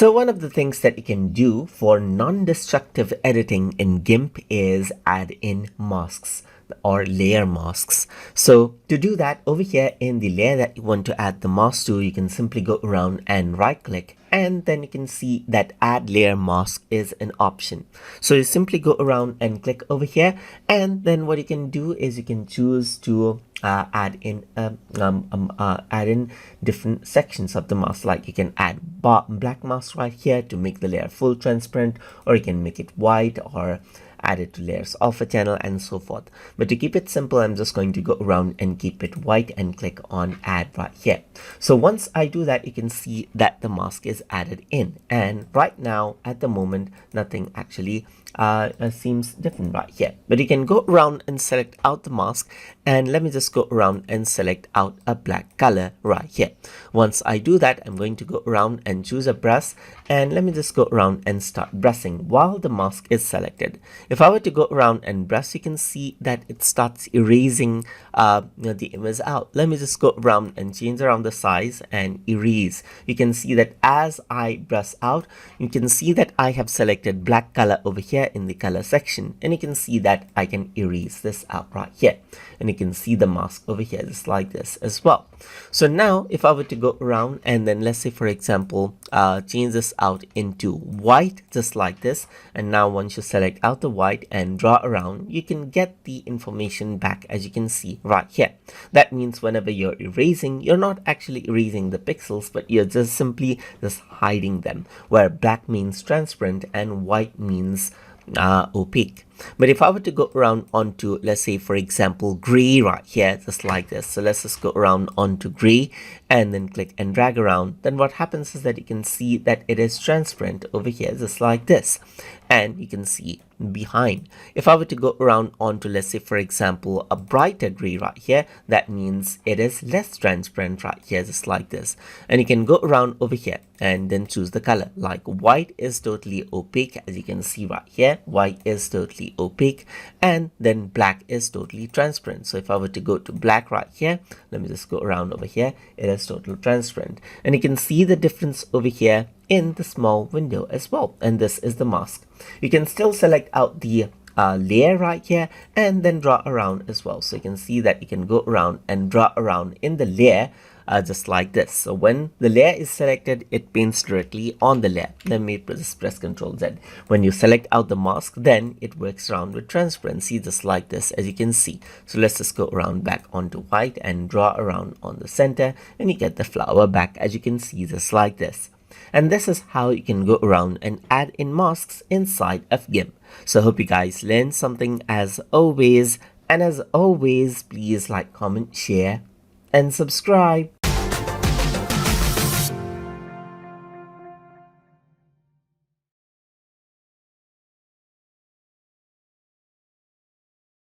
So one of the things that you can do for non-destructive editing in GIMP is add in masks or layer masks. So to do that, over here in the layer that you want to add the mask to, you can simply go around and right click, and then you can see that add layer mask is an option. So you simply go around and click over here, and then what you can do is you can choose to add in different sections of the mask. Like you can add black mask right here to make the layer full transparent, or you can make it white, or add it to layers alpha channel and so forth. But to keep it simple, I'm just going to go around and keep it white and click on add right here. So once I do that, you can see that the mask is added in, and right now at the moment nothing actually seems different right here. But you can go around and select out the mask, and let me just go around and select out a black color right here. Once I do that, I'm going to go around and choose a brush, and let me just go around and start brushing while the mask is selected. If I were to go around and brush, you can see that it starts erasing the image out. Let me just go around and change around the size and erase. You can see that as I brush out, you can see that I have selected black color over here in the color section, and you can see that I can erase this out right here, and you can see the mask over here just like this as well. So now if I were to go around and then let's say for example change this out into white just like this, and now once you select out the white and draw around, you can get the information back as you can see right here. That means whenever you're erasing, you're not actually erasing the pixels, but you're just simply hiding them, where black means transparent and white means opaque. But if I were to go around onto, let's say for example gray right here just like this, so let's just go around onto gray and then click and drag around, then what happens is that you can see that it is transparent over here just like this, and you can see behind. If I were to go around onto, let's say for example a brighter gray right here, that means it is less transparent right here just like this, and you can go around over here and then choose the color. Like white is totally opaque, as you can see right here, white is totally opaque, and then black is totally transparent. So if I were to go to black right here, let me just go around over here, it is totally transparent, and you can see the difference over here in the small window as well. And this is the mask. You can still select out the layer right here and then draw around as well. So you can see that you can go around and draw around in the layer just like this. So when the layer is selected, it paints directly on the layer. Let me just press Ctrl Z. When you select out the mask, then it works around with transparency just like this, as you can see. So let's just go around back onto white and draw around on the center, and you get the flower back, as you can see, just like this. And this is how you can go around and add in masks inside of GIMP. So I hope you guys learned something as always, and as always, please like, comment, share, and subscribe.